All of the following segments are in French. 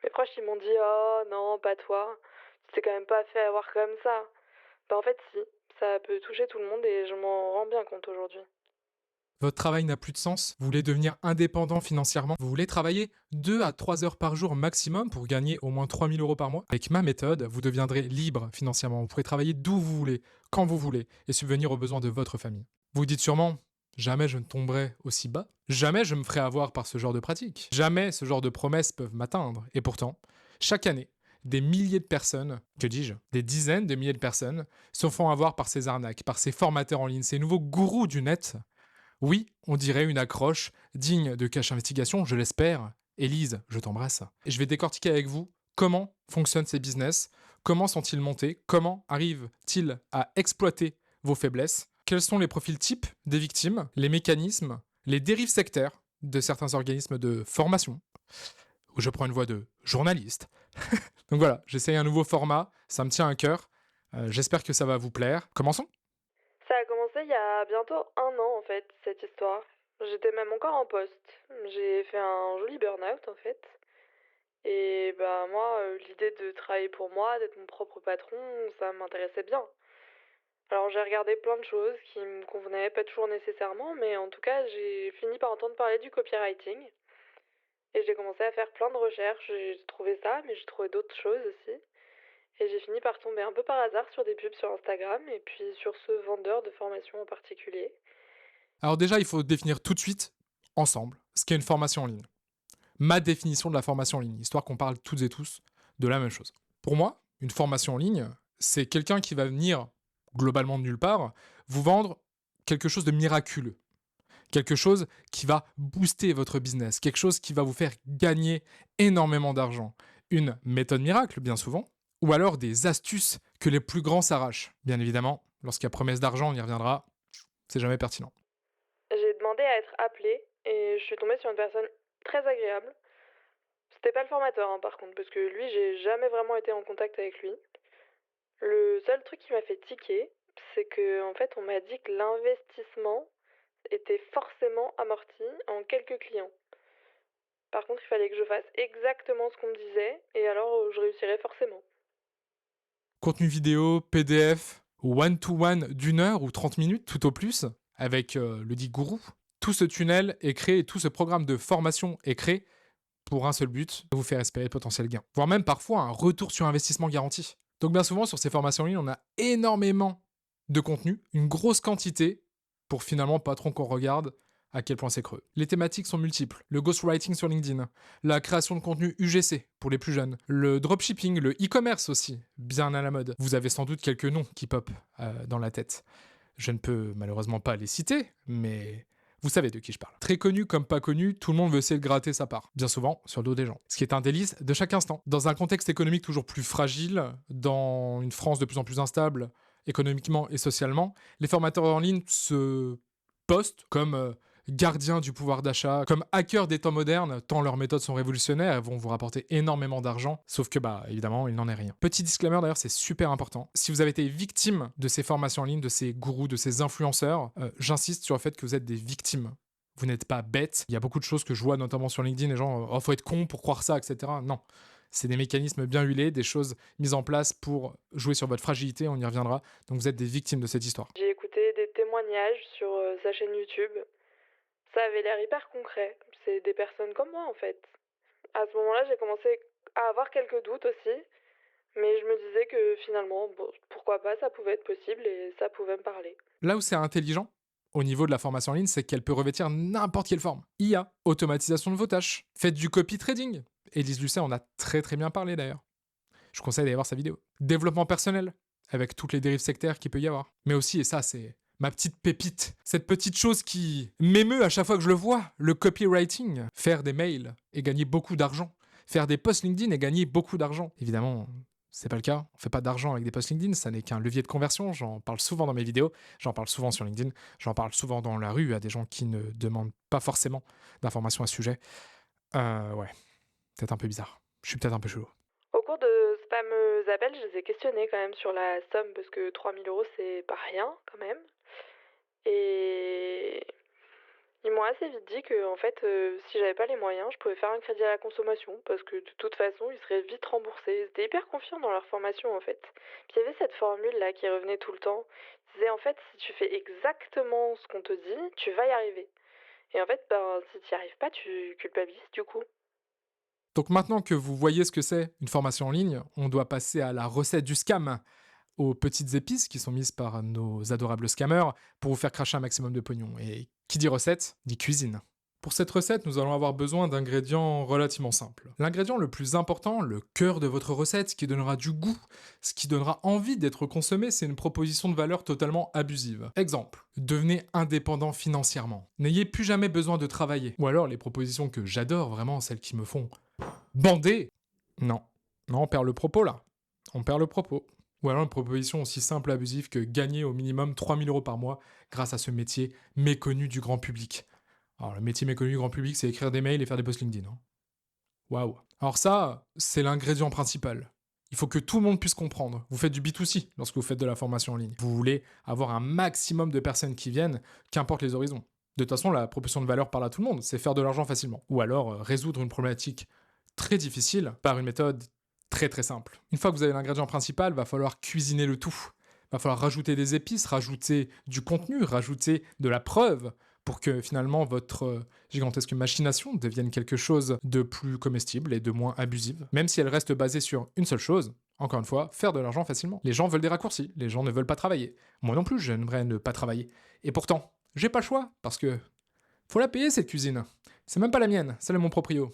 Mes proches, ils m'ont dit: «Oh non, pas toi, tu t'es quand même pas fait avoir comme ça». Bah, en fait, si, ça peut toucher tout le monde et je m'en rends bien compte aujourd'hui. Votre travail n'a plus de sens, vous voulez devenir indépendant financièrement, vous voulez travailler 2 à 3 heures par jour maximum pour gagner au moins 3 000 € par mois. Avec ma méthode, vous deviendrez libre financièrement, vous pourrez travailler d'où vous voulez, quand vous voulez, et subvenir aux besoins de votre famille. Vous dites sûrement, jamais je ne tomberai aussi bas, jamais je me ferai avoir par ce genre de pratique, jamais ce genre de promesses peuvent m'atteindre. Et pourtant, chaque année, des milliers de personnes, que dis-je, des dizaines de milliers de personnes, se font avoir par ces arnaques, par ces formateurs en ligne, ces nouveaux gourous du net. Oui, on dirait une accroche digne de Cache Investigation, je l'espère. Élise, je t'embrasse. Et je vais décortiquer avec vous comment fonctionnent ces business, comment sont-ils montés, comment arrivent-ils à exploiter vos faiblesses, quels sont les profils types des victimes, les mécanismes, les dérives sectaires de certains organismes de formation, où je prends une voix de journaliste. Donc voilà, j'essaye un nouveau format, ça me tient à cœur. J'espère que ça va vous plaire. Commençons. Ça a commencé il y a bientôt 1 an, en fait, cette histoire. J'étais même encore en poste. J'ai fait un joli burn-out, en fait. Et bah moi, l'idée de travailler pour moi, d'être mon propre patron, ça m'intéressait bien. Alors j'ai regardé plein de choses qui me convenaient, pas toujours nécessairement, mais en tout cas j'ai fini par entendre parler du copywriting. Et j'ai commencé à faire plein de recherches, j'ai trouvé ça, mais j'ai trouvé d'autres choses aussi. Et j'ai fini par tomber un peu par hasard sur des pubs sur Instagram et puis sur ce vendeur de formation en particulier. Alors déjà, il faut définir tout de suite, ensemble, ce qu'est une formation en ligne. Ma définition de la formation en ligne, histoire qu'on parle toutes et tous de la même chose. Pour moi, une formation en ligne, c'est quelqu'un qui va venir, globalement de nulle part, vous vendre quelque chose de miraculeux. Quelque chose qui va booster votre business, quelque chose qui va vous faire gagner énormément d'argent. Une méthode miracle, bien souvent, ou alors des astuces que les plus grands s'arrachent. Bien évidemment, lorsqu'il y a promesse d'argent, on y reviendra, c'est jamais pertinent. J'ai demandé à être appelée et je suis tombée sur une personne très agréable. C'était pas le formateur, hein, par contre, parce que lui, j'ai jamais vraiment été en contact avec lui. Le seul truc qui m'a fait tiquer, c'est que en fait, on m'a dit que l'investissement était forcément amorti en quelques clients. Par contre, il fallait que je fasse exactement ce qu'on me disait, et alors je réussirais forcément. Contenu vidéo, PDF, one-to-one d'1 heure ou 30 minutes tout au plus, avec le dit gourou. Tout ce tunnel est créé, tout ce programme de formation est créé pour un seul but, vous faire espérer de potentiels gains. Voire même parfois un retour sur investissement garanti. Donc bien souvent sur ces formations en ligne, on a énormément de contenu, une grosse quantité, pour finalement pas trop qu'on regarde à quel point c'est creux. Les thématiques sont multiples. Le ghostwriting sur LinkedIn, la création de contenu UGC pour les plus jeunes, le dropshipping, le e-commerce aussi, bien à la mode. Vous avez sans doute quelques noms qui pop dans la tête. Je ne peux malheureusement pas les citer, mais vous savez de qui je parle. Très connu comme pas connu, tout le monde veut essayer de gratter sa part. Bien souvent, sur le dos des gens. Ce qui est un délice de chaque instant. Dans un contexte économique toujours plus fragile, dans une France de plus en plus instable, économiquement et socialement, les formateurs en ligne se postent comme gardiens du pouvoir d'achat, comme hackers des temps modernes, tant leurs méthodes sont révolutionnaires et vont vous rapporter énormément d'argent, sauf que bah évidemment il n'en est rien. Petit disclaimer d'ailleurs, c'est super important. Si vous avez été victime de ces formations en ligne, de ces gourous, de ces influenceurs, j'insiste sur le fait que vous êtes des victimes. Vous n'êtes pas bêtes. Il y a beaucoup de choses que je vois notamment sur LinkedIn, les gens, oh faut être con pour croire ça, etc. Non. C'est des mécanismes bien huilés, des choses mises en place pour jouer sur votre fragilité, on y reviendra. Donc vous êtes des victimes de cette histoire. J'ai écouté des témoignages sur sa chaîne YouTube. Ça avait l'air hyper concret. C'est des personnes comme moi en fait. À ce moment-là, j'ai commencé à avoir quelques doutes aussi, mais je me disais que finalement, bon, pourquoi pas, ça pouvait être possible et ça pouvait me parler. Là où c'est intelligent, au niveau de la formation en ligne, c'est qu'elle peut revêtir n'importe quelle forme. IA, automatisation de vos tâches, faites du copy trading. Élise Lucet en a très très bien parlé d'ailleurs. Je conseille d'aller voir sa vidéo. Développement personnel, avec toutes les dérives sectaires qu'il peut y avoir. Mais aussi, et ça c'est ma petite pépite, cette petite chose qui m'émeut à chaque fois que je le vois, le copywriting. Faire des mails et gagner beaucoup d'argent. Faire des posts LinkedIn et gagner beaucoup d'argent. Évidemment, c'est pas le cas. On fait pas d'argent avec des posts LinkedIn, ça n'est qu'un levier de conversion. J'en parle souvent dans mes vidéos, j'en parle souvent sur LinkedIn, j'en parle souvent dans la rue à des gens qui ne demandent pas forcément d'informations à ce sujet. Ouais, peut-être un peu bizarre. Je suis peut-être un peu chelou. Au cours de ce fameux appel, je les ai questionnés quand même sur la somme, parce que 3 000 euros, c'est pas rien quand même. Et Ils m'ont assez vite dit que, en fait, si j'avais pas les moyens, je pouvais faire un crédit à la consommation parce que de toute façon, ils seraient vite remboursés. Ils étaient hyper confiants dans leur formation, en fait. Puis il y avait cette formule-là qui revenait tout le temps. Ils disaient, en fait, si tu fais exactement ce qu'on te dit, tu vas y arriver. Et en fait, ben, si tu y arrives pas, tu culpabilises du coup. Donc maintenant que vous voyez ce que c'est une formation en ligne, on doit passer à la recette du scam, aux petites épices qui sont mises par nos adorables scammers pour vous faire cracher un maximum de pognon. Et qui dit recette, dit cuisine. Pour cette recette, nous allons avoir besoin d'ingrédients relativement simples. L'ingrédient le plus important, le cœur de votre recette, ce qui donnera du goût, ce qui donnera envie d'être consommé, c'est une proposition de valeur totalement abusive. Exemple, devenez indépendant financièrement. N'ayez plus jamais besoin de travailler. Ou alors les propositions que j'adore vraiment, celles qui me font bander. Non, non, on perd le propos là. On perd le propos. Ou alors une proposition aussi simple et abusive que gagner au minimum 3 000 € par mois grâce à ce métier méconnu du grand public. Alors, le métier méconnu du grand public, c'est écrire des mails et faire des posts LinkedIn. Hein. Waouh. Alors ça, c'est l'ingrédient principal. Il faut que tout le monde puisse comprendre. Vous faites du B2C lorsque vous faites de la formation en ligne. Vous voulez avoir un maximum de personnes qui viennent, qu'importe les horizons. De toute façon, la proposition de valeur parle à tout le monde, c'est faire de l'argent facilement. Ou alors résoudre une problématique très difficile par une méthode très très simple. Une fois que vous avez l'ingrédient principal, va falloir cuisiner le tout. Va falloir rajouter des épices, rajouter du contenu, rajouter de la preuve pour que finalement votre gigantesque machination devienne quelque chose de plus comestible et de moins abusive, même si elle reste basée sur une seule chose, encore une fois, faire de l'argent facilement. Les gens veulent des raccourcis, les gens ne veulent pas travailler. Moi non plus, j'aimerais ne pas travailler. Et pourtant, j'ai pas le choix, parce que faut la payer cette cuisine. C'est même pas la mienne, celle de mon proprio.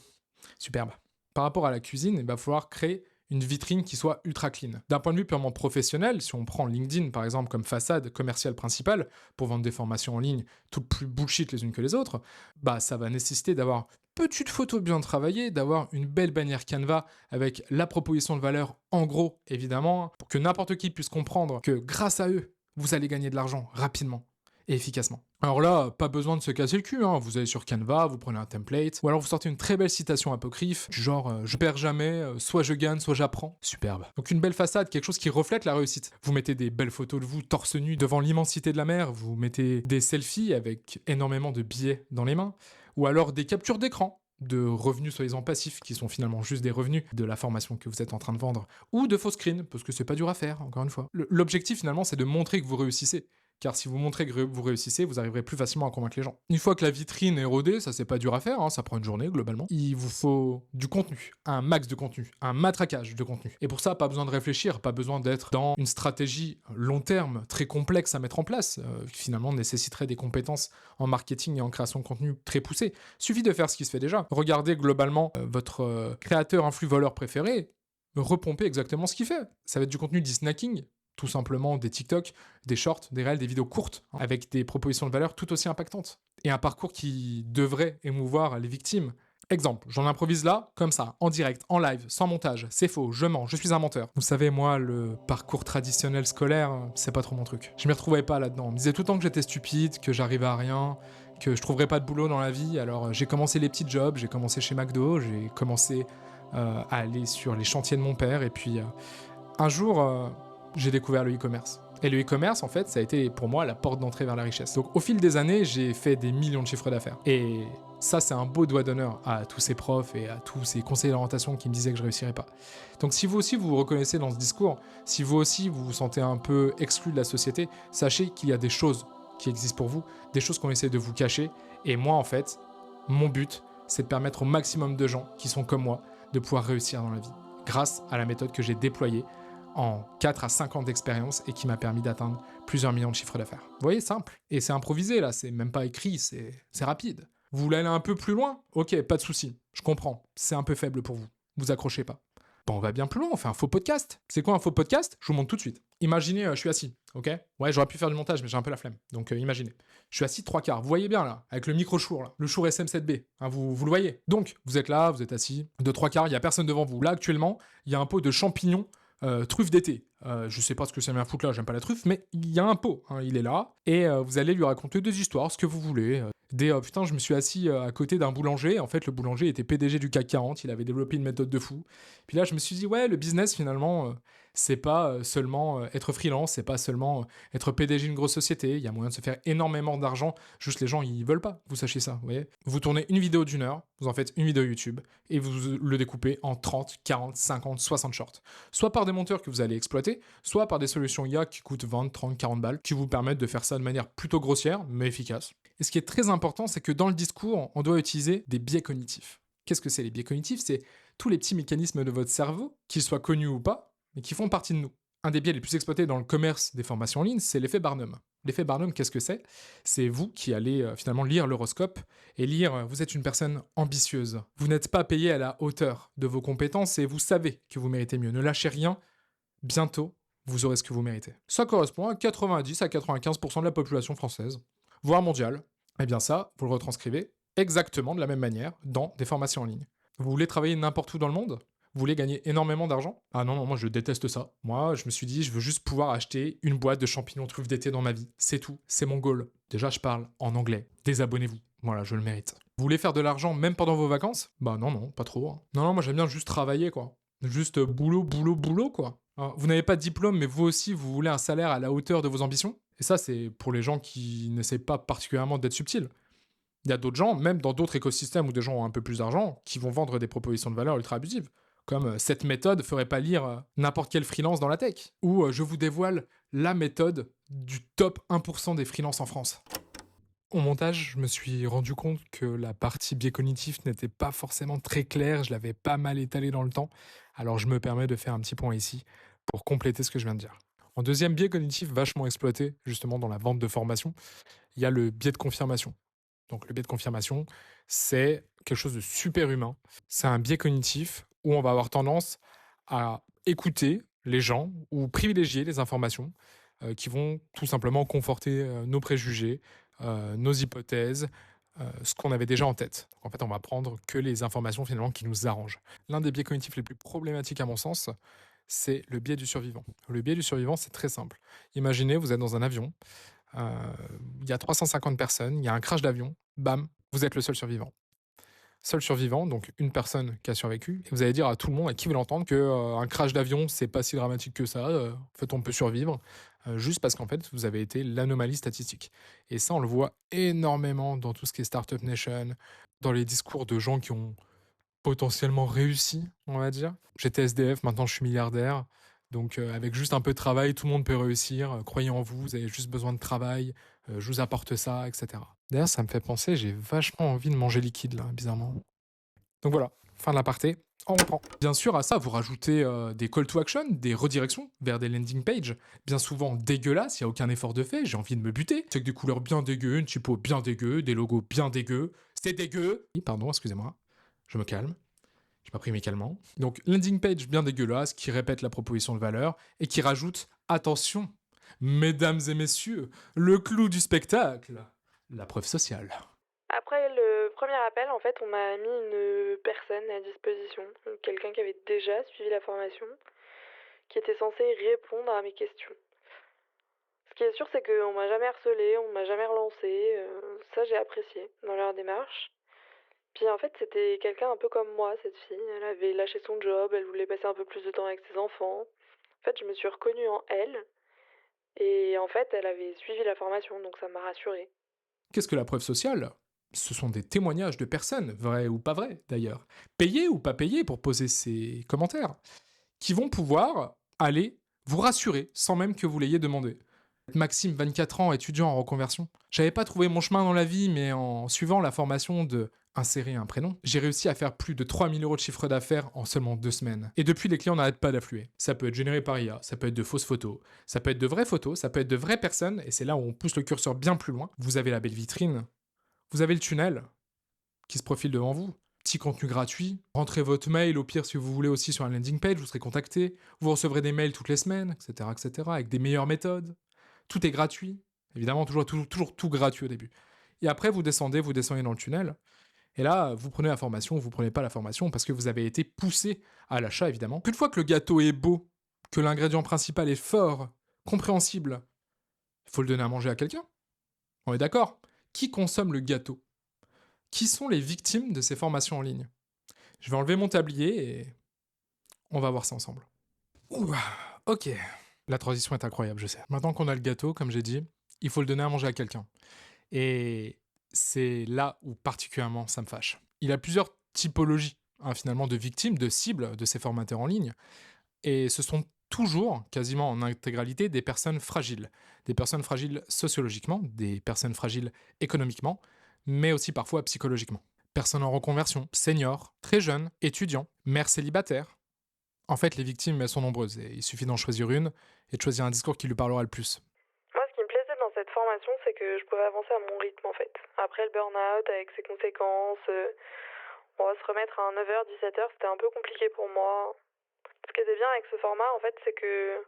Superbe. Par rapport à la cuisine, il va falloir créer une vitrine qui soit ultra clean. D'un point de vue purement professionnel, si on prend LinkedIn par exemple comme façade commerciale principale pour vendre des formations en ligne toutes plus bullshit les unes que les autres, bah ça va nécessiter d'avoir une petite photo bien travaillée, d'avoir une belle bannière Canva avec la proposition de valeur en gros évidemment, pour que n'importe qui puisse comprendre que grâce à eux, vous allez gagner de l'argent rapidement et efficacement. Alors là, pas besoin de se casser le cul, hein. Vous allez sur Canva, vous prenez un template, ou alors vous sortez une très belle citation apocryphe, du genre je perds jamais, soit je gagne, soit j'apprends. Superbe. Donc une belle façade, quelque chose qui reflète la réussite. Vous mettez des belles photos de vous torse nu devant l'immensité de la mer, vous mettez des selfies avec énormément de billets dans les mains, ou alors des captures d'écran de revenus soi-disant passifs, qui sont finalement juste des revenus de la formation que vous êtes en train de vendre, ou de faux screens, parce que c'est pas dur à faire, encore une fois. L'objectif finalement, c'est de montrer que vous réussissez. Car si vous montrez que vous réussissez, vous arriverez plus facilement à convaincre les gens. Une fois que la vitrine est rodée, ça c'est pas dur à faire, hein, ça prend une journée globalement. Il vous faut du contenu, un max de contenu, un matraquage de contenu. Et pour ça, pas besoin de réfléchir, pas besoin d'être dans une stratégie long terme très complexe à mettre en place, qui finalement nécessiterait des compétences en marketing et en création de contenu très poussées. Suffit de faire ce qui se fait déjà. Regardez globalement votre créateur influx voleur préféré, repomper exactement ce qu'il fait. Ça va être du contenu dit snacking, tout simplement des TikTok, des shorts, des réels, des vidéos courtes, avec des propositions de valeur tout aussi impactantes. Et un parcours qui devrait émouvoir les victimes. Exemple, j'en improvise là, comme ça, en direct, en live, sans montage, c'est faux, je mens, je suis un menteur. Vous savez, moi, le parcours traditionnel scolaire, c'est pas trop mon truc. Je m'y retrouvais pas là-dedans. On me disait tout le temps que j'étais stupide, que j'arrivais à rien, que je trouverais pas de boulot dans la vie. Alors j'ai commencé les petits jobs, j'ai commencé chez McDo, j'ai commencé à aller sur les chantiers de mon père, et puis un jour... j'ai découvert le e-commerce. Et le e-commerce, en fait, ça a été pour moi la porte d'entrée vers la richesse. Donc au fil des années, j'ai fait des millions de chiffres d'affaires. Et ça, c'est un beau doigt d'honneur à tous ces profs et à tous ces conseillers d'orientation qui me disaient que je réussirais pas. Donc si vous aussi vous vous reconnaissez dans ce discours, si vous aussi vous vous sentez un peu exclu de la société, sachez qu'il y a des choses qui existent pour vous, des choses qu'on essaie de vous cacher. Et moi, en fait, mon but, c'est de permettre au maximum de gens qui sont comme moi de pouvoir réussir dans la vie, grâce à la méthode que j'ai déployée en 4 à 5 ans d'expérience et qui m'a permis d'atteindre plusieurs millions de chiffres d'affaires. Vous voyez, simple. Et c'est improvisé, là, c'est même pas écrit, c'est rapide. Vous voulez aller un peu plus loin? Ok, pas de souci, je comprends. C'est un peu faible pour vous. Vous accrochez pas. Bon, on va bien plus loin, on fait un faux podcast. C'est quoi un faux podcast? Je vous montre tout de suite. Imaginez, je suis assis, ok? Ouais, j'aurais pu faire du montage, mais j'ai un peu la flemme. Donc imaginez. Je suis assis 3/4. Vous voyez bien là, avec le micro-chour, là, le Shure SM7B. Hein, vous le voyez. Donc, vous êtes là, vous êtes assis. De 3/4, il n'y a personne devant vous. Là, actuellement, il y a un pot de champignons truffe d'été. Je sais pas ce que ça vient foutre là, j'aime pas la truffe, mais il y a un pot, hein, il est là, et vous allez lui raconter des histoires, ce que vous voulez. Putain, je me suis assis à côté d'un boulanger. En fait, le boulanger était PDG du CAC 40. Il avait développé une méthode de fou. Puis là, je me suis dit, ouais, le business, finalement, c'est pas seulement être freelance, c'est pas seulement être PDG d'une grosse société. Il y a moyen de se faire énormément d'argent. Juste les gens, ils veulent pas. Vous sachiez ça, vous voyez. Vous tournez une vidéo d'une heure, vous en faites une vidéo YouTube et vous le découpez en 30, 40, 50, 60 shorts. Soit par des monteurs que vous allez exploiter, soit par des solutions IA qui coûtent 20, 30, 40 balles, qui vous permettent de faire ça de manière plutôt grossière, mais efficace. Et ce qui est très important, c'est que dans le discours, on doit utiliser des biais cognitifs. Qu'est-ce que c'est les biais cognitifs? C'est tous les petits mécanismes de votre cerveau, qu'ils soient connus ou pas, mais qui font partie de nous. Un des biais les plus exploités dans le commerce des formations en ligne, c'est l'effet Barnum. L'effet Barnum, qu'est-ce que c'est? C'est vous qui allez finalement lire l'horoscope et lire vous êtes une personne ambitieuse. Vous n'êtes pas payé à la hauteur de vos compétences et vous savez que vous méritez mieux. Ne lâchez rien, bientôt, vous aurez ce que vous méritez. Ça correspond à 90 à 95% de la population française, voire mondiale. Eh bien ça, vous le retranscrivez exactement de la même manière dans des formations en ligne. Vous voulez travailler n'importe où dans le monde? Vous voulez gagner énormément d'argent? Ah non, non, moi je déteste ça. Moi, je me suis dit, je veux juste pouvoir acheter une boîte de champignons truffes d'été dans ma vie. C'est tout, c'est mon goal. Déjà, je parle en anglais. Désabonnez-vous. Voilà, je le mérite. Vous voulez faire de l'argent même pendant vos vacances? Bah non, non, pas trop. Hein. Non, non, moi j'aime bien juste travailler, quoi. Juste boulot, boulot, boulot, quoi. Alors, vous n'avez pas de diplôme, mais vous aussi, vous voulez un salaire à la hauteur de vos ambitions? Et ça, c'est pour les gens qui n'essaient pas particulièrement d'être subtils. Il y a d'autres gens, même dans d'autres écosystèmes où des gens ont un peu plus d'argent, qui vont vendre des propositions de valeur ultra abusives. Comme cette méthode ferait pas lire n'importe quel freelance dans la tech. Ou je vous dévoile la méthode du top 1% des freelances en France. Au montage, je me suis rendu compte que la partie biais cognitif n'était pas forcément très claire, je l'avais pas mal étalé dans le temps, alors je me permets de faire un petit point ici pour compléter ce que je viens de dire. En deuxième biais cognitif vachement exploité, justement dans la vente de formation, il y a le biais de confirmation. Donc le biais de confirmation, c'est quelque chose de super humain. C'est un biais cognitif où on va avoir tendance à écouter les gens ou privilégier les informations qui vont tout simplement conforter nos préjugés, nos hypothèses, ce qu'on avait déjà en tête. Donc, en fait, on va prendre que les informations finalement qui nous arrangent. L'un des biais cognitifs les plus problématiques à mon sens, c'est le biais du survivant. Le biais du survivant, c'est très simple. Imaginez, vous êtes dans un avion, il y a 350 personnes, il y a un crash d'avion, bam, vous êtes le seul survivant. Seul survivant, donc une personne qui a survécu, et vous allez dire à tout le monde, à qui veut l'entendre, qu'un crash d'avion, c'est pas si dramatique que ça, en fait, on peut survivre, juste parce qu'en fait, vous avez été l'anomalie statistique. Et ça, on le voit énormément dans tout ce qui est Startup Nation, dans les discours de gens qui ont potentiellement réussi, on va dire. J'étais SDF, maintenant je suis milliardaire. Donc avec juste un peu de travail, tout le monde peut réussir. Croyez en vous, vous avez juste besoin de travail, je vous apporte ça, etc. D'ailleurs, ça me fait penser, j'ai vachement envie de manger liquide, là, bizarrement. Donc voilà, fin de l'aparté, on reprend. Bien sûr, à ça, vous rajoutez des call to action, des redirections vers des landing pages, bien souvent dégueulasses, il n'y a aucun effort de fait, j'ai envie de me buter. C'est avec des couleurs bien dégueu, une typo bien dégueu, des logos bien dégueu. C'est dégueu. Pardon, excusez-moi, je me calme. J'ai pas pris mes calmants. Donc, landing page bien dégueulasse qui répète la proposition de valeur et qui rajoute attention, mesdames et messieurs, le clou du spectacle, la preuve sociale. Après le premier appel, en fait, on m'a mis une personne à disposition, quelqu'un qui avait déjà suivi la formation, qui était censé répondre à mes questions. Ce qui est sûr, c'est qu'on m'a jamais harcelé, on m'a jamais relancé. Ça, j'ai apprécié dans leur démarche. Puis en fait, c'était quelqu'un un peu comme moi, cette fille. Elle avait lâché son job, elle voulait passer un peu plus de temps avec ses enfants. En fait, je me suis reconnue en elle. Et en fait, elle avait suivi la formation, donc ça m'a rassurée. Qu'est-ce que la preuve sociale? Ce sont des témoignages de personnes, vraies ou pas vraies d'ailleurs, payées ou pas payées pour poser ces commentaires, qui vont pouvoir aller vous rassurer sans même que vous l'ayez demandé. Maxime, 24 ans, étudiant en reconversion. J'avais pas trouvé mon chemin dans la vie, mais en suivant la formation de insérer un prénom, j'ai réussi à faire plus de 3000 € de chiffre d'affaires en seulement 2 semaines. Et depuis, les clients n'arrêtent pas d'affluer. Ça peut être généré par IA, ça peut être de fausses photos, ça peut être de vraies photos, ça peut être de vraies personnes, et c'est là où on pousse le curseur bien plus loin. Vous avez la belle vitrine, vous avez le tunnel qui se profile devant vous. Petit contenu gratuit, rentrez votre mail, au pire si vous voulez aussi sur un landing page, vous serez contacté, vous recevrez des mails toutes les semaines, etc., avec des meilleures méthodes. Tout est gratuit. Évidemment, toujours tout gratuit au début. Et après, vous descendez dans le tunnel. Et là, vous prenez la formation ou vous prenez pas la formation parce que vous avez été poussé à l'achat, évidemment. Une fois que le gâteau est beau, que l'ingrédient principal est fort, compréhensible, il faut le donner à manger à quelqu'un. On est d'accord? Qui consomme le gâteau? Qui sont les victimes de ces formations en ligne? Je vais enlever mon tablier et on va voir ça ensemble. Ouh, ok. La transition est incroyable, je sais. Maintenant qu'on a le gâteau, comme j'ai dit, il faut le donner à manger à quelqu'un. Et c'est là où particulièrement ça me fâche. Il y a plusieurs typologies, hein, finalement, de victimes, de cibles de ces formateurs en ligne. Et ce sont toujours, quasiment en intégralité, des personnes fragiles. Des personnes fragiles sociologiquement, des personnes fragiles économiquement, mais aussi parfois psychologiquement. Personnes en reconversion, seniors, très jeunes, étudiants, mères célibataires. En fait, les victimes, elles sont nombreuses et il suffit d'en choisir une et de choisir un discours qui lui parlera le plus. Moi, ce qui me plaisait dans cette formation, c'est que je pouvais avancer à mon rythme, en fait. Après le burn-out, avec ses conséquences, on va se remettre à 9h, 17h, c'était un peu compliqué pour moi. Ce qui était bien avec ce format, en fait, c'est que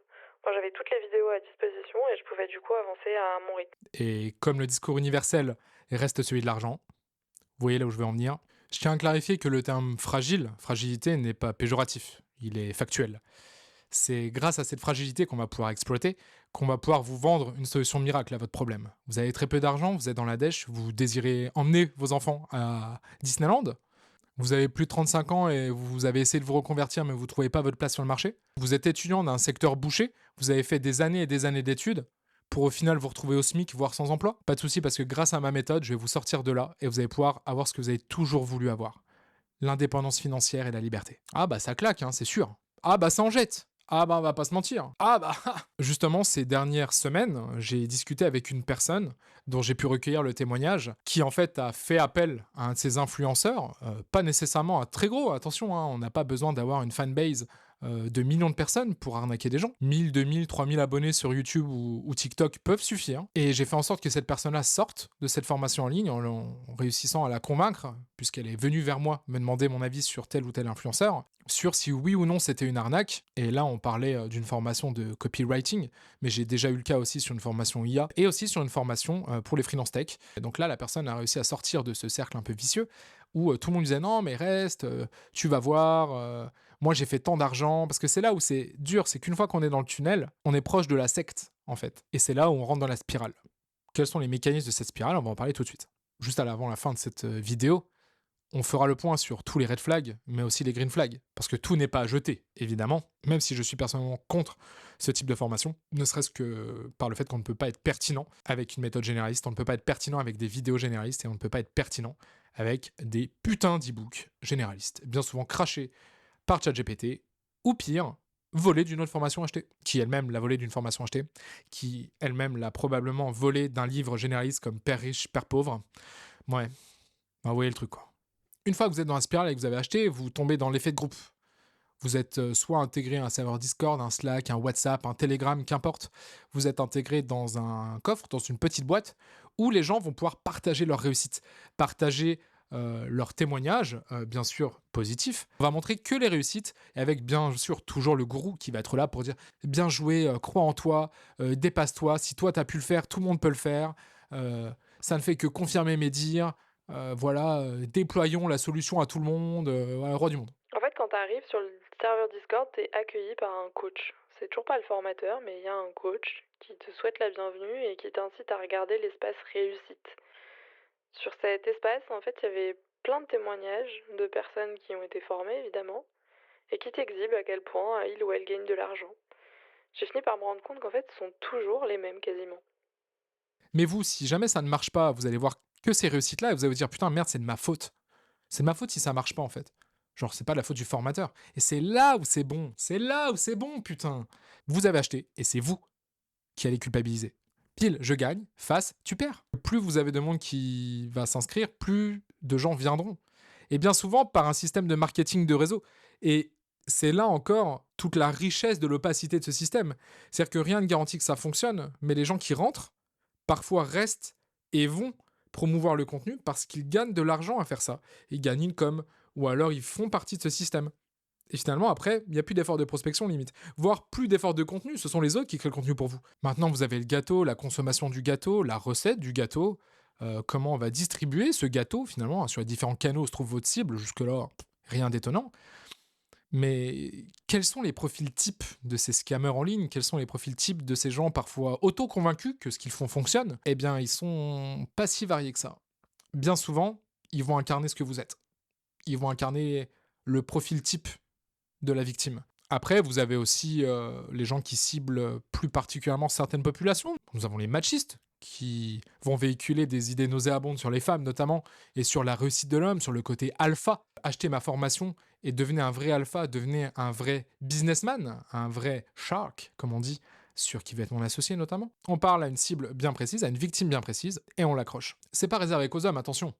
moi, j'avais toutes les vidéos à disposition et je pouvais du coup avancer à mon rythme. Et comme le discours universel reste celui de l'argent, vous voyez là où je veux en venir, je tiens à clarifier que le terme fragile, fragilité, n'est pas péjoratif, il est factuel. C'est grâce à cette fragilité qu'on va pouvoir exploiter, qu'on va pouvoir vous vendre une solution miracle à votre problème. Vous avez très peu d'argent, vous êtes dans la dèche, vous désirez emmener vos enfants à Disneyland, vous avez plus de 35 ans et vous avez essayé de vous reconvertir mais vous ne trouvez pas votre place sur le marché. Vous êtes étudiant d'un secteur bouché, vous avez fait des années et des années d'études pour au final vous retrouver au SMIC, voire sans emploi. Pas de souci parce que grâce à ma méthode, je vais vous sortir de là et vous allez pouvoir avoir ce que vous avez toujours voulu avoir. L'indépendance financière et la liberté. Ah bah ça claque, hein, c'est sûr. Ah bah ça en jette. Ah bah on va pas se mentir. Ah bah justement ces dernières semaines, j'ai discuté avec une personne dont j'ai pu recueillir le témoignage, qui en fait a fait appel à un de ses influenceurs, pas nécessairement un très gros, attention, hein, on n'a pas besoin d'avoir une fanbase de millions de personnes pour arnaquer des gens. 1000, 2000, 3000 abonnés sur YouTube ou TikTok peuvent suffire. Et j'ai fait en sorte que cette personne-là sorte de cette formation en ligne en réussissant à la convaincre, puisqu'elle est venue vers moi me demander mon avis sur tel ou tel influenceur, sur si oui ou non c'était une arnaque. Et là, on parlait d'une formation de copywriting, mais j'ai déjà eu le cas aussi sur une formation IA et aussi sur une formation pour les freelance tech. Et donc là, la personne a réussi à sortir de ce cercle un peu vicieux où tout le monde disait non, mais reste, tu vas voir. Moi, j'ai fait tant d'argent. Parce que c'est là où c'est dur, c'est qu'une fois qu'on est dans le tunnel, on est proche de la secte, en fait. Et c'est là où on rentre dans la spirale. Quels sont les mécanismes de cette spirale? On va en parler tout de suite. Juste avant la fin de cette vidéo, on fera le point sur tous les red flags, mais aussi les green flags. Parce que tout n'est pas à jeter, évidemment, même si je suis personnellement contre ce type de formation, ne serait-ce que par le fait qu'on ne peut pas être pertinent avec une méthode généraliste, on ne peut pas être pertinent avec des vidéos généralistes, et on ne peut pas être pertinent avec des putains d'e-books généralistes, bien souvent crachés par ChatGPT, ou pire, volée d'une autre formation achetée, qui elle-même l'a volée d'une formation achetée, qui elle-même l'a probablement volée d'un livre généraliste comme Père riche, Père pauvre. Ouais, bah, vous voyez le truc, quoi. Une fois que vous êtes dans la spirale et que vous avez acheté, vous tombez dans l'effet de groupe. Vous êtes soit intégré à un serveur Discord, un Slack, un WhatsApp, un Telegram, qu'importe. Vous êtes intégré dans un coffre, dans une petite boîte, où les gens vont pouvoir partager leur réussite, partager leurs témoignages, bien sûr positifs. On va montrer que les réussites, et avec bien sûr toujours le gourou qui va être là pour dire bien joué, crois en toi, dépasse-toi, si toi t'as pu le faire, tout le monde peut le faire, ça ne fait que confirmer mes dires, voilà, déployons la solution à tout le monde, voilà, roi du monde. En fait, quand t'arrives sur le serveur Discord, t'es accueilli par un coach. C'est toujours pas le formateur, mais il y a un coach qui te souhaite la bienvenue et qui t'incite à regarder l'espace réussite. Sur cet espace, en fait, il y avait plein de témoignages de personnes qui ont été formées, évidemment, et qui t'exhibent à quel point il ou elle gagne de l'argent. J'ai fini par me rendre compte qu'en fait, ce sont toujours les mêmes quasiment. Mais vous, si jamais ça ne marche pas, vous allez voir que ces réussites-là et vous allez vous dire putain, merde, c'est de ma faute. C'est de ma faute si ça marche pas en fait. Genre, c'est pas la faute du formateur. Et c'est là où c'est bon. C'est là où c'est bon, putain. Vous avez acheté et c'est vous qui allez culpabiliser. Pile, je gagne, face, tu perds. Plus vous avez de monde qui va s'inscrire, plus de gens viendront. Et bien souvent par un système de marketing de réseau. Et c'est là encore toute la richesse de l'opacité de ce système. C'est-à-dire que rien ne garantit que ça fonctionne, mais les gens qui rentrent, parfois restent et vont promouvoir le contenu parce qu'ils gagnent de l'argent à faire ça. Ils gagnent une com, ou alors ils font partie de ce système. Et finalement, après, il n'y a plus d'efforts de prospection limite. Voire plus d'efforts de contenu, ce sont les autres qui créent le contenu pour vous. Maintenant, vous avez le gâteau, la consommation du gâteau, la recette du gâteau, comment on va distribuer ce gâteau finalement, sur les différents canaux où se trouve votre cible, jusque-là, rien d'étonnant. Mais Quels sont les profils types de ces scammers en ligne? Quels sont les profils types de ces gens parfois auto-convaincus que ce qu'ils font fonctionne? Eh bien, ils sont pas si variés que ça. Bien souvent, ils vont incarner ce que vous êtes. Ils vont incarner le profil type de la victime. Après, vous avez aussi les gens qui ciblent plus particulièrement certaines populations. Nous avons les machistes qui vont véhiculer des idées nauséabondes sur les femmes notamment et sur la réussite de l'homme, sur le côté alpha. Achetez ma formation et devenez un vrai alpha, devenez un vrai businessman, un vrai shark, comme on dit, sur qui va être mon associé notamment. On parle à une cible bien précise, à une victime bien précise, et on l'accroche. C'est pas réservé qu'aux hommes, attention.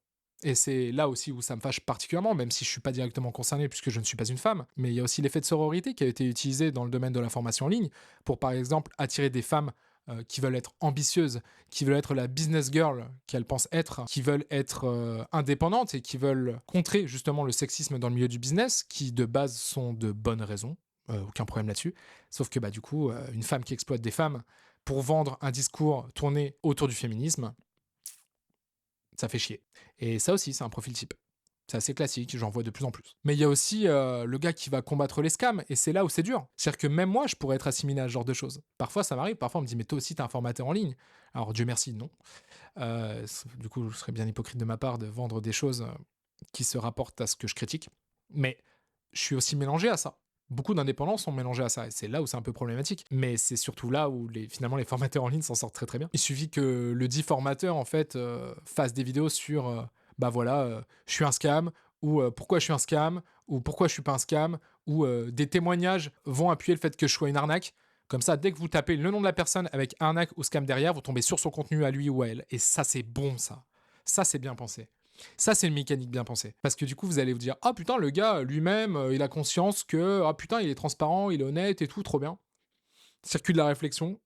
Et c'est là aussi où ça me fâche particulièrement, même si je suis pas directement concerné puisque je ne suis pas une femme. Mais il y a aussi l'effet de sororité qui a été utilisé dans le domaine de la formation en ligne pour, par exemple, attirer des femmes qui veulent être ambitieuses, qui veulent être la business girl qu'elles pensent être, qui veulent être indépendantes et qui veulent contrer justement le sexisme dans le milieu du business, qui de base sont de bonnes raisons, aucun problème là-dessus. Sauf que du coup, une femme qui exploite des femmes pour vendre un discours tourné autour du féminisme, ça fait chier. Et ça aussi, c'est un profil type. C'est assez classique, j'en vois de plus en plus. Mais il y a aussi le gars qui va combattre les scams, et c'est là où c'est dur. C'est-à-dire que même moi, je pourrais être assimilé à ce genre de choses. Parfois, ça m'arrive, parfois on me dit, mais toi aussi, t'es un formateur en ligne. Alors, Dieu merci, non. Du coup, ce serait bien hypocrite de ma part de vendre des choses qui se rapportent à ce que je critique. Mais je suis aussi mélangé à ça. Beaucoup d'indépendants sont mélangés à ça, et c'est là où c'est un peu problématique. Mais c'est surtout là où finalement les formateurs en ligne s'en sortent très très bien. Il suffit que le dit formateur en fait fasse des vidéos sur je suis un scam, ou pourquoi je suis un scam, ou pourquoi je suis pas un scam, ou des témoignages vont appuyer le fait que je sois une arnaque. Comme ça, dès que vous tapez le nom de la personne avec arnaque ou scam derrière, vous tombez sur son contenu à lui ou à elle. Et ça, c'est bon, ça. Ça, c'est bien pensé. Ça, c'est une mécanique bien pensée. Parce que du coup, vous allez vous dire, ah putain, le gars lui-même, il a conscience que, ah putain, il est transparent, il est honnête et tout, trop bien. Circuit de la réflexion.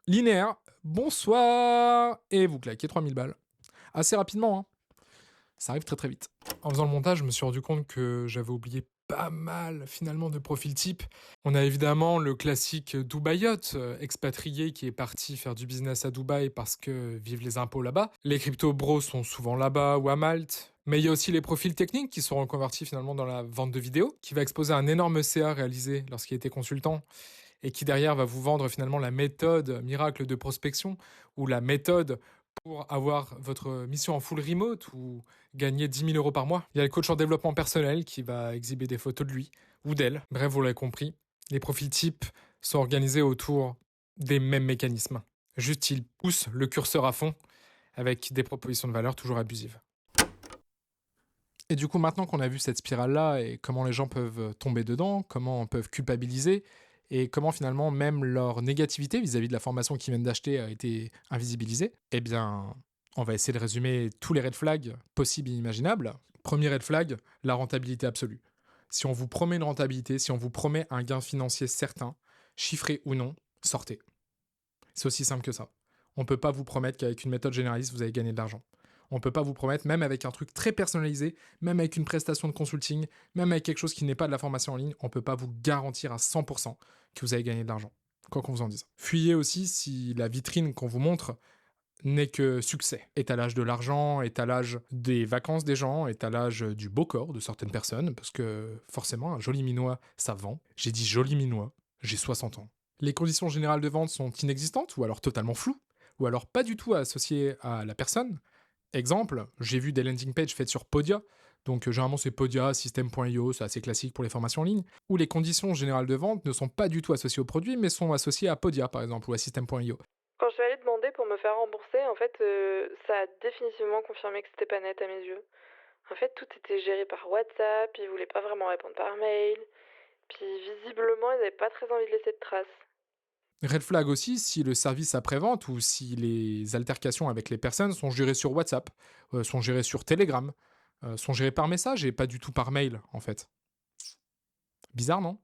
Linéaire. Bonsoir. Et vous claquez 3000 balles. Assez rapidement, hein. Ça arrive très très vite. En faisant le montage, je me suis rendu compte que j'avais oublié pas mal finalement de profils types. On a évidemment le classique Dubaïote, expatrié qui est parti faire du business à Dubaï parce que vivent les impôts là-bas. Les crypto bros sont souvent là-bas ou à Malte. Mais il y a aussi les profils techniques qui sont reconvertis finalement dans la vente de vidéos, qui va exposer un énorme CA réalisé lorsqu'il était consultant et qui derrière va vous vendre finalement la méthode miracle de prospection ou la méthode pour avoir votre mission en full remote ou gagner 10 000 euros par mois. Il y a le coach en développement personnel qui va exhiber des photos de lui ou d'elle. Bref, vous l'avez compris, les profils types sont organisés autour des mêmes mécanismes. Juste, ils poussent le curseur à fond avec des propositions de valeur toujours abusives. Et du coup, maintenant qu'on a vu cette spirale-là et comment les gens peuvent tomber dedans, comment on peut culpabiliser, et comment finalement même leur négativité vis-à-vis de la formation qu'ils viennent d'acheter a été invisibilisée, eh bien, on va essayer de résumer tous les red flags possibles et imaginables. Premier red flag, la rentabilité absolue. Si on vous promet une rentabilité, si on vous promet un gain financier certain, chiffré ou non, sortez. C'est aussi simple que ça. On ne peut pas vous promettre qu'avec une méthode généraliste, vous allez gagner de l'argent. On ne peut pas vous promettre, même avec un truc très personnalisé, même avec une prestation de consulting, même avec quelque chose qui n'est pas de la formation en ligne, on ne peut pas vous garantir à 100% que vous allez gagner de l'argent, quoi qu'on vous en dise. Fuyez aussi si la vitrine qu'on vous montre n'est que succès. Étalage de l'argent, étalage des vacances des gens, étalage du beau corps de certaines personnes, parce que forcément, un joli minois, ça vend. J'ai dit joli minois, j'ai 60 ans. Les conditions générales de vente sont inexistantes, ou alors totalement floues, ou alors pas du tout associées à la personne. Exemple, j'ai vu des landing pages faites sur Podia, donc généralement c'est Podia, System.io, c'est assez classique pour les formations en ligne, où les conditions générales de vente ne sont pas du tout associées au produit, mais sont associées à Podia par exemple, ou à System.io. Quand je suis allée demander pour me faire rembourser, en fait, ça a définitivement confirmé que c'était pas net à mes yeux. En fait, tout était géré par WhatsApp, ils voulaient pas vraiment répondre par mail, puis visiblement, ils avaient pas très envie de laisser de traces. Red flag aussi si le service après-vente ou si les altercations avec les personnes sont gérées sur WhatsApp, sont gérées sur Telegram, sont gérées par message et pas du tout par mail en fait. Bizarre, non?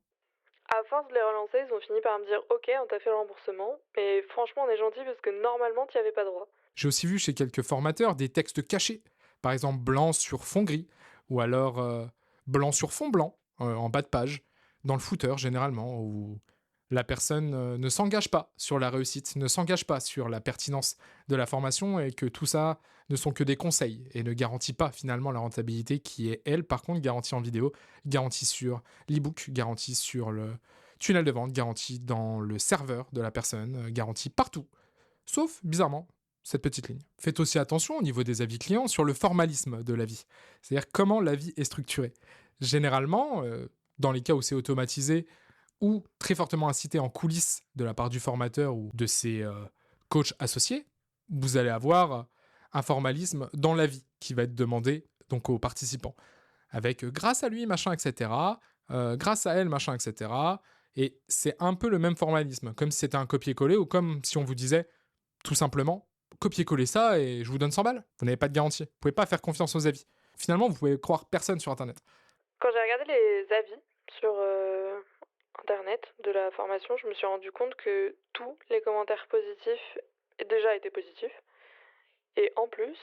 À force de les relancer, ils ont fini par me dire ok, on t'a fait le remboursement, mais franchement, on est gentil parce que normalement, t'y avais pas droit. J'ai aussi vu chez quelques formateurs des textes cachés, par exemple blanc sur fond gris, ou alors blanc sur fond blanc, en bas de page, dans le footer généralement, ou La personne ne s'engage pas sur la réussite, ne s'engage pas sur la pertinence de la formation et que tout ça ne sont que des conseils et ne garantit pas finalement la rentabilité qui est, elle, par contre, garantie en vidéo, garantie sur l'e-book, garantie sur le tunnel de vente, garantie dans le serveur de la personne, garantie partout. Sauf, bizarrement, cette petite ligne. Faites aussi attention au niveau des avis clients sur le formalisme de l'avis. C'est-à-dire comment l'avis est structuré. Généralement, dans les cas où c'est automatisé ou très fortement incité en coulisses de la part du formateur ou de ses coachs associés, vous allez avoir un formalisme dans l'avis qui va être demandé donc aux participants. Avec grâce à lui, machin, etc. Grâce à elle, machin, etc. Et c'est un peu le même formalisme, comme si c'était un copier-coller ou comme si on vous disait tout simplement, copier-coller ça et je vous donne 100 balles. Vous n'avez pas de garantie. Vous pouvez pas faire confiance aux avis. Finalement, vous pouvez croire personne sur Internet. Quand j'ai regardé les avis sur internet de la formation, je me suis rendu compte que tous les commentaires positifs déjà étaient positifs. Et en plus,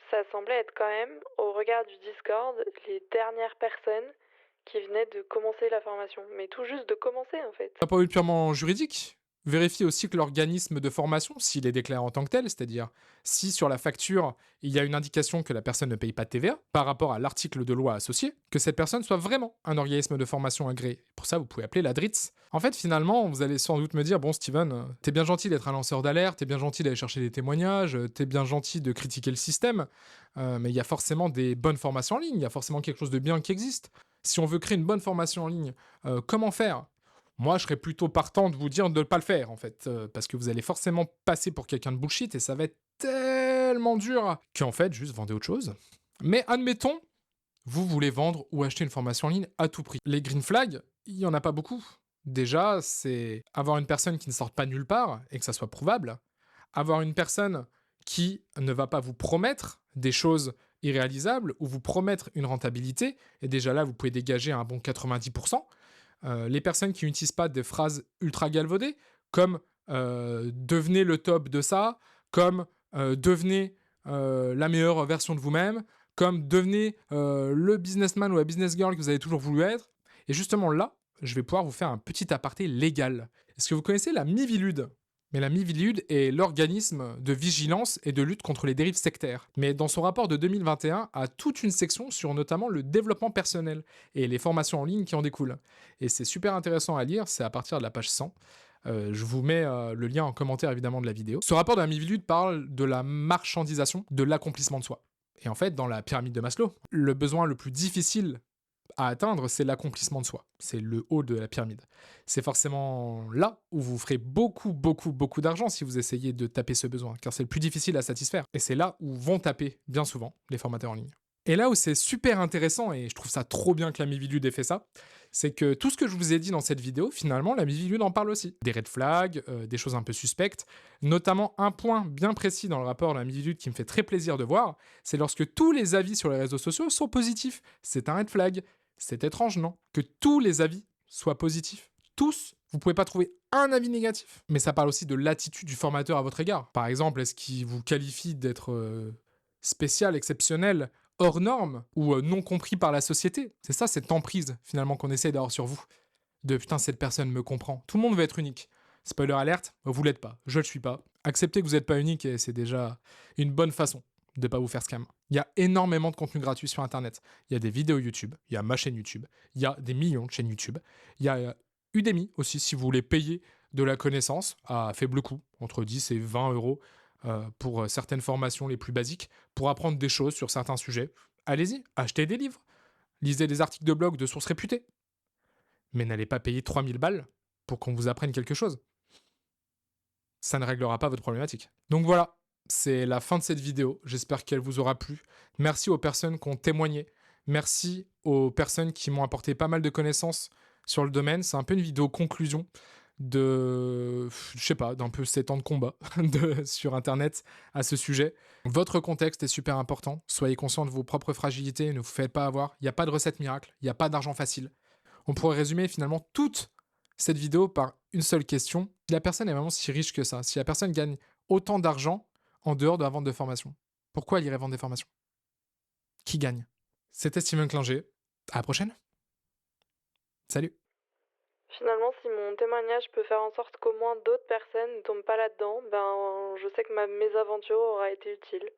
ça semblait être quand même, au regard du Discord, les dernières personnes qui venaient de commencer la formation. Mais tout juste de commencer, en fait. D'un point de vue purement juridique, vérifiez aussi que l'organisme de formation, s'il est déclaré en tant que tel, c'est-à-dire si sur la facture, il y a une indication que la personne ne paye pas de TVA par rapport à l'article de loi associé, que cette personne soit vraiment un organisme de formation agréé. Pour ça, vous pouvez appeler la DRITS. En fait, finalement, vous allez sans doute me dire, bon Steven, t'es bien gentil d'être un lanceur d'alerte, t'es bien gentil d'aller chercher des témoignages, t'es bien gentil de critiquer le système, mais il y a forcément des bonnes formations en ligne, il y a forcément quelque chose de bien qui existe. Si on veut créer une bonne formation en ligne, comment faire? Moi, je serais plutôt partant de vous dire de ne pas le faire, en fait, parce que vous allez forcément passer pour quelqu'un de bullshit et ça va être tellement dur qu'en fait, juste vendez autre chose. Mais admettons, vous voulez vendre ou acheter une formation en ligne à tout prix. Les green flags, il y en a pas beaucoup. Déjà, c'est avoir une personne qui ne sorte pas nulle part et que ça soit prouvable. Avoir une personne qui ne va pas vous promettre des choses irréalisables ou vous promettre une rentabilité. Et déjà là, vous pouvez dégager un bon 90%. Les personnes qui n'utilisent pas des phrases ultra galvaudées, comme devenez le top de ça, comme devenez la meilleure version de vous-même, comme devenez le businessman ou la business girl que vous avez toujours voulu être. Et justement là, je vais pouvoir vous faire un petit aparté légal. Est-ce que vous connaissez la Mivilude? Mais la Mivilude est l'organisme de vigilance et de lutte contre les dérives sectaires. Mais dans son rapport de 2021, a toute une section sur notamment le développement personnel et les formations en ligne qui en découlent. Et c'est super intéressant à lire, c'est à partir de la page 100. Je vous mets le lien en commentaire évidemment de la vidéo. Ce rapport de la Mivilude parle de la marchandisation de l'accomplissement de soi. Et en fait, dans la pyramide de Maslow, le besoin le plus difficile à atteindre, c'est l'accomplissement de soi. C'est le haut de la pyramide. C'est forcément là où vous ferez beaucoup d'argent si vous essayez de taper ce besoin, car c'est le plus difficile à satisfaire. Et c'est là où vont taper, bien souvent, les formateurs en ligne. Et là où c'est super intéressant, et je trouve ça trop bien que la Mivilude ait fait ça, c'est que tout ce que je vous ai dit dans cette vidéo, finalement, la Mivilude en parle aussi. Des red flags, des choses un peu suspectes, notamment un point bien précis dans le rapport de la Mivilude qui me fait très plaisir de voir, c'est lorsque tous les avis sur les réseaux sociaux sont positifs. C'est un red flag. C'est étrange, non? Que tous les avis soient positifs. Tous. Vous pouvez pas trouver un avis négatif. Mais ça parle aussi de l'attitude du formateur à votre égard. Par exemple, est-ce qu'il vous qualifie d'être spécial, exceptionnel, hors norme ou non compris par la société? C'est ça, cette emprise finalement qu'on essaye d'avoir sur vous. De putain, cette personne me comprend. Tout le monde veut être unique. Spoiler alerte, vous l'êtes pas. Je le suis pas. Acceptez que vous n'êtes pas unique et c'est déjà une bonne façon de pas vous faire scam. Il y a énormément de contenu gratuit sur Internet. Il y a des vidéos YouTube, il y a ma chaîne YouTube, il y a des millions de chaînes YouTube. Il y a Udemy aussi, si vous voulez payer de la connaissance à faible coût, entre 10 et 20 euros pour certaines formations les plus basiques, pour apprendre des choses sur certains sujets. Allez-y, achetez des livres, lisez des articles de blog de sources réputées. Mais n'allez pas payer 3000 balles pour qu'on vous apprenne quelque chose. Ça ne réglera pas votre problématique. Donc voilà, c'est la fin de cette vidéo. J'espère qu'elle vous aura plu. Merci aux personnes qui ont témoigné. Merci aux personnes qui m'ont apporté pas mal de connaissances sur le domaine. C'est un peu une vidéo conclusion de, je sais pas, d'un peu 7 ans de combat sur Internet à ce sujet. Votre contexte est super important. Soyez conscient de vos propres fragilités. Ne vous faites pas avoir. Il n'y a pas de recette miracle. Il n'y a pas d'argent facile. On pourrait résumer finalement toute cette vidéo par une seule question. Si la personne est vraiment si riche que ça, si la personne gagne autant d'argent en dehors de la vente de formation, pourquoi elle irait vendre des formations? Qui gagne? C'était Steven Klinger. À la prochaine. Salut. Finalement, si mon témoignage peut faire en sorte qu'au moins d'autres personnes ne tombent pas là-dedans, ben je sais que ma mésaventure aura été utile.